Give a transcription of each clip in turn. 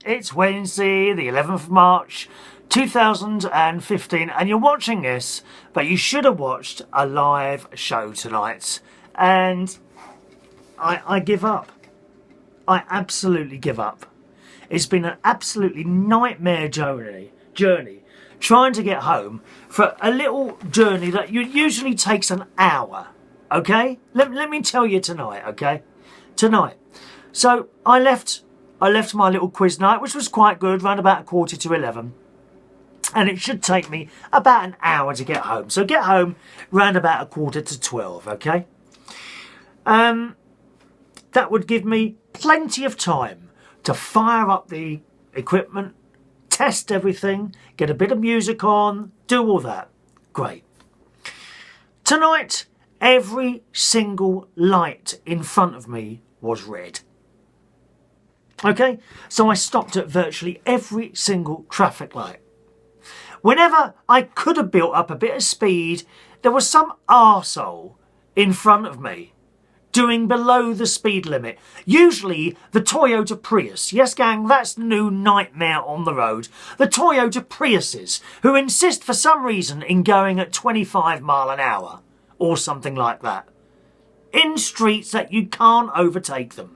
It's Wednesday, the 11th of March, 2015, and you're watching this, but you should have watched a live show tonight. And I give up. I absolutely give up. It's been an absolutely nightmare journey trying to get home for a little journey that usually takes an hour. Okay? Let me tell you tonight, okay? Tonight. So I left my little quiz night, which was quite good, around about 11:15. And it should take me about an hour to get home. So get home round about 11:45, okay? That would give me plenty of time to fire up the equipment, test everything, get a bit of music on, do all that. Great. Tonight, every single light in front of me was red. Okay, so I stopped at virtually every single traffic light. Whenever I could have built up a bit of speed, there was some arsehole in front of me doing below the speed limit. Usually the Toyota Prius. Yes, gang, that's the new nightmare on the road. The Toyota Priuses, who insist for some reason in going at 25 mile an hour or something like that, in streets that you can't overtake them.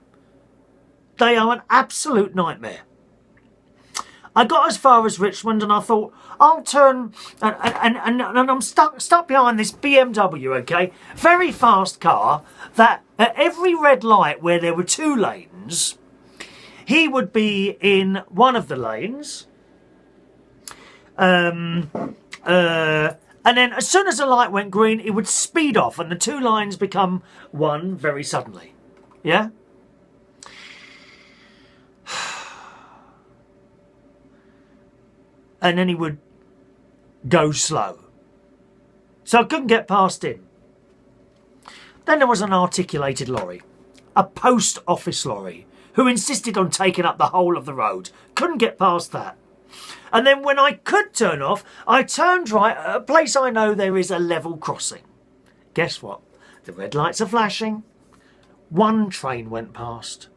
They are an absolute nightmare. I got as far as Richmond and I thought, I'll turn, and I'm stuck behind this BMW, okay? Very fast car that at every red light where there were two lanes, he would be in one of the lanes. And then as soon as the light went green, it would speed off and the two lines become one very suddenly. Yeah? And then he would go slow. So I couldn't get past him. Then there was an articulated lorry, a post office lorry, who insisted on taking up the whole of the road. Couldn't get past that. And then when I could turn off, I turned right at a place I know there is a level crossing. Guess what? The red lights are flashing. One train went past.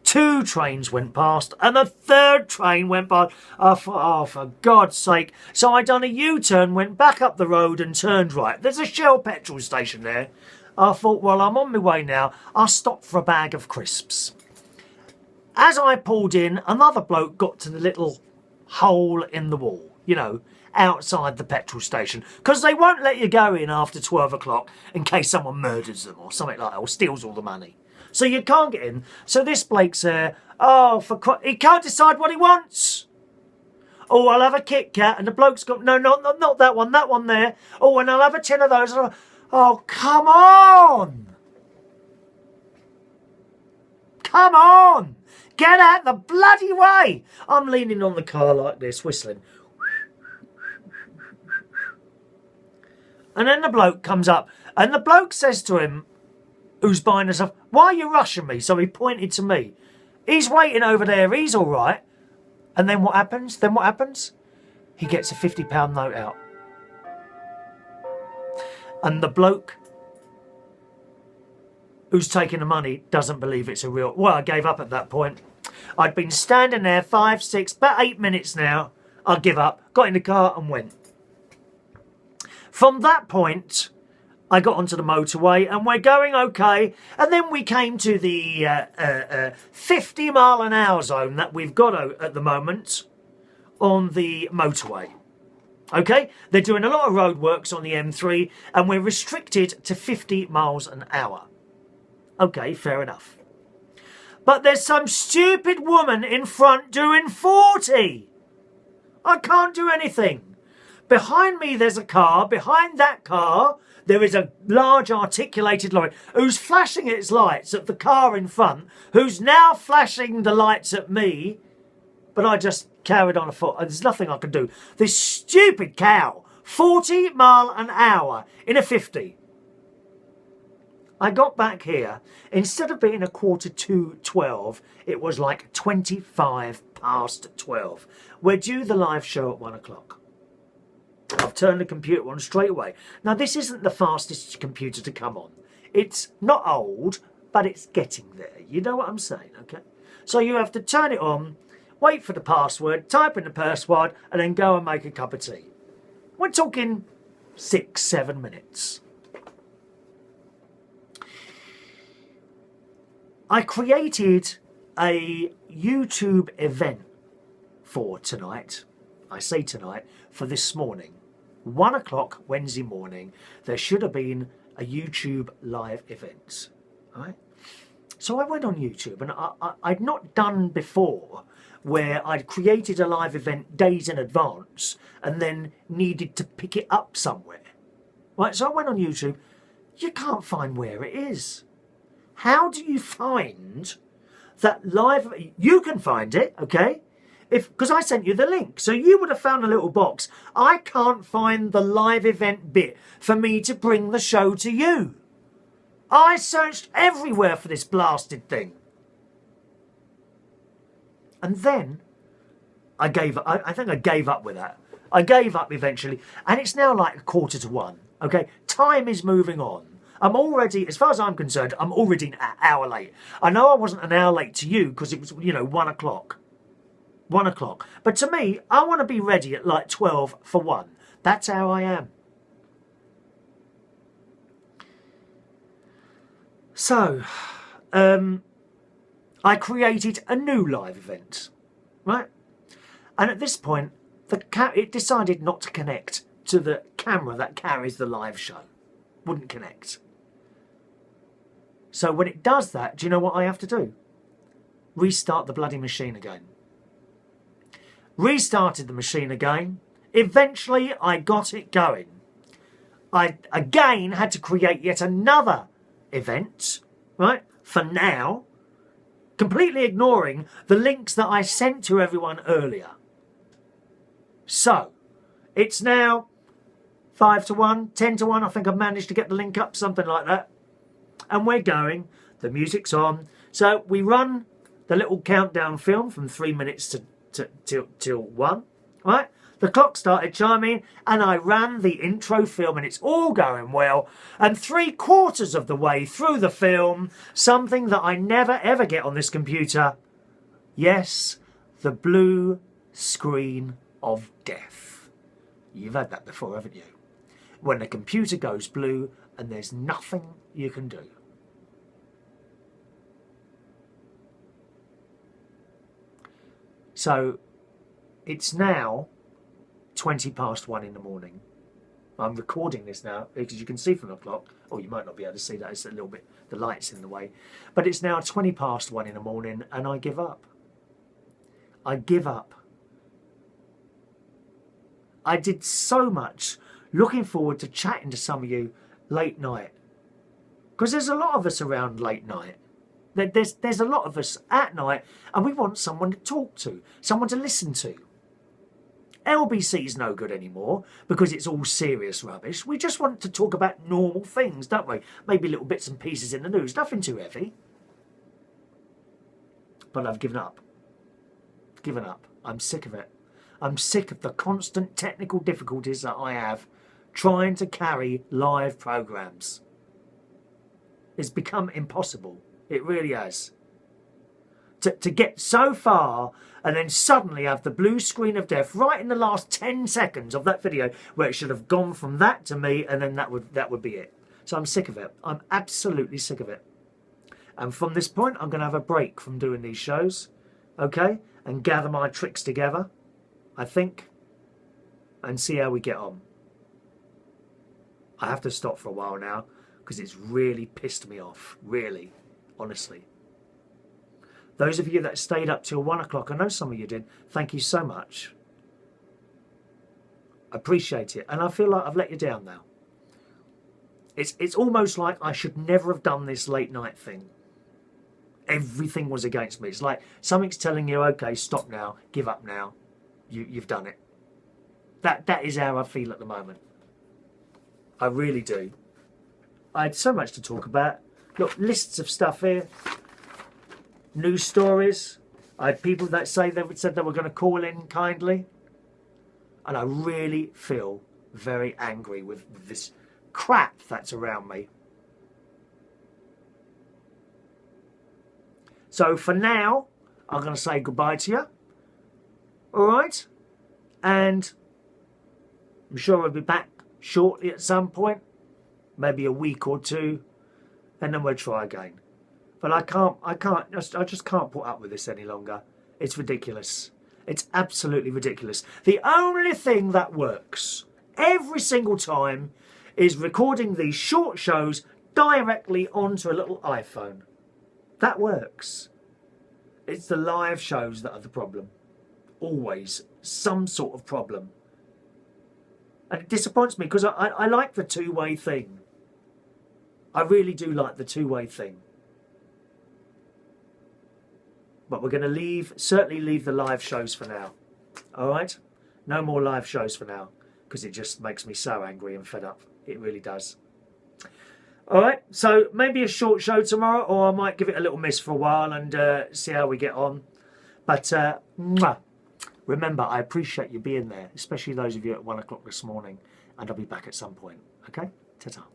Two trains went past and the third train went past. Oh, for God's sake. So I done a U-turn, went back up the road and turned right. There's a Shell petrol station there. I thought, well, I'm on my way now. I'll stop for a bag of crisps. As I pulled in, another bloke got to the little hole in the wall, you know, outside the petrol station. Because they won't let you go in after 12 o'clock in case someone murders them or something like that or steals all the money. So you can't get in. So this Blake's there. He can't decide what he wants. Oh, I'll have a Kit Kat. And the bloke's got, no, not that one there. Oh, and I'll have a tin of those. Oh, come on. Come on. Get out the bloody way. I'm leaning on the car like this, whistling. And then the bloke comes up. And the bloke says to him, who's buying the stuff, why are you rushing me? So he pointed to me. He's waiting over there. He's all right. And then what happens? He gets a £50 note out. And the bloke who's taking the money doesn't believe it's a real... Well, I gave up at that point. I'd been standing there 5, 6, about 8 minutes now. I give up, got in the car and went. From that point, I got onto the motorway and we're going okay. And then we came to the 50 mile an hour zone that we've got at the moment on the motorway. Okay, they're doing a lot of roadworks on the M3 and we're restricted to 50 miles an hour. Okay, fair enough. But there's some stupid woman in front doing 40. I can't do anything. Behind me there's a car. Behind that car there is a large articulated lorry who's flashing its lights at the car in front, who's now flashing the lights at me. But I just carried on afoot. There's nothing I can do. This stupid cow, 40 mile an hour in a 50. I got back here. Instead of being 11:45, it was like 25 past 12. We're due the live show at 1 o'clock. I've turned the computer on straight away. Now, this isn't the fastest computer to come on. It's not old, but it's getting there. You know what I'm saying, okay? So you have to turn it on wait for the password, type in the password, and then go and make a cup of tea. We're talking 6-7 minutes. I created a YouTube event for tonight. I say tonight, for this morning. 1 o'clock Wednesday morning, there should have been a YouTube live event. Right? So I went on YouTube, and I'd not done before where I'd created a live event days in advance and then needed to pick it up somewhere. Right? So I went on YouTube. You can't find where it is. How do you find that live? You can find it, okay? Because I sent you the link, so you would have found a little box. I can't find the live event bit for me to bring the show to you. I searched everywhere for this blasted thing. And then I gave up. I think I gave up with that. I gave up eventually. And it's now like 1:45. Okay? Time is moving on. I'm already, as far as I'm concerned, I'm already an hour late. I know I wasn't an hour late to you because it was, 1 o'clock. 1 o'clock. But to me, I want to be ready at like 12 for 1. That's how I am. So, I created a new live event, right? And at this point, it decided not to connect to the camera that carries the live show. Wouldn't connect. So when it does that, do you know what I have to do? Restart the bloody machine again. Restarted the machine again. Eventually, I got it going. I again had to create yet another event, right, for now, completely ignoring the links that I sent to everyone earlier. So, it's now 5-1, 10-1, I think I've managed to get the link up, something like that. And we're going, the music's on. So, we run the little countdown film from 3 minutes till 1, right? The clock started chiming and I ran the intro film and it's all going well. And 3/4 of the way through the film, something that I never ever get on this computer. Yes, the blue screen of death. You've had that before, haven't you? When the computer goes blue and there's nothing you can do. So, it's now 1:20 in the morning. I'm recording this now because you can see from the clock, or you might not be able to see that, it's a little bit, the light's in the way. But it's now 1:20 in the morning and I give up. I give up. I did so much looking forward to chatting to some of you late night. Because there's a lot of us around late night. There's a lot of us at night and we want someone to talk to, someone to listen to. LBC's no good anymore because it's all serious rubbish. We just want to talk about normal things, don't we? Maybe little bits and pieces in the news, nothing too heavy. But I've given up. Given up. I'm sick of it. I'm sick of the constant technical difficulties that I have trying to carry live programs. It's become impossible. It really has. To get so far and then suddenly have the blue screen of death right in the last 10 seconds of that video where it should have gone from that to me and then that would be it. So I'm sick of it. I'm absolutely sick of it. And from this point, I'm going to have a break from doing these shows, okay? And gather my tricks together, I think, and see how we get on. I have to stop for a while now because it's really pissed me off, really, honestly. Those of you that stayed up till 1 o'clock, I know some of you did, thank you so much. I appreciate it. And I feel like I've let you down now. It's almost like I should never have done this late night thing. Everything was against me. It's like something's telling you, okay, stop now, give up now. You've done it. That is how I feel at the moment. I really do. I had so much to talk about. Look, lists of stuff here. News stories. I had people that said they were going to call in kindly. And I really feel very angry with this crap that's around me. So for now, I'm going to say goodbye to you. All right? And I'm sure I'll be back shortly at some point, maybe a week or two, and then we'll try again. But I just can't put up with this any longer. It's ridiculous. It's absolutely ridiculous. The only thing that works every single time is recording these short shows directly onto a little iPhone. That works. It's the live shows that are the problem. Always some sort of problem. And it disappoints me because I like the two-way thing. I really do like the two-way thing. But we're going to certainly leave the live shows for now. All right? No more live shows for now, because it just makes me so angry and fed up. It really does. All right, so maybe a short show tomorrow, or I might give it a little miss for a while and see how we get on. But remember, I appreciate you being there, especially those of you at 1 o'clock this morning, and I'll be back at some point. Okay? Ta-ta.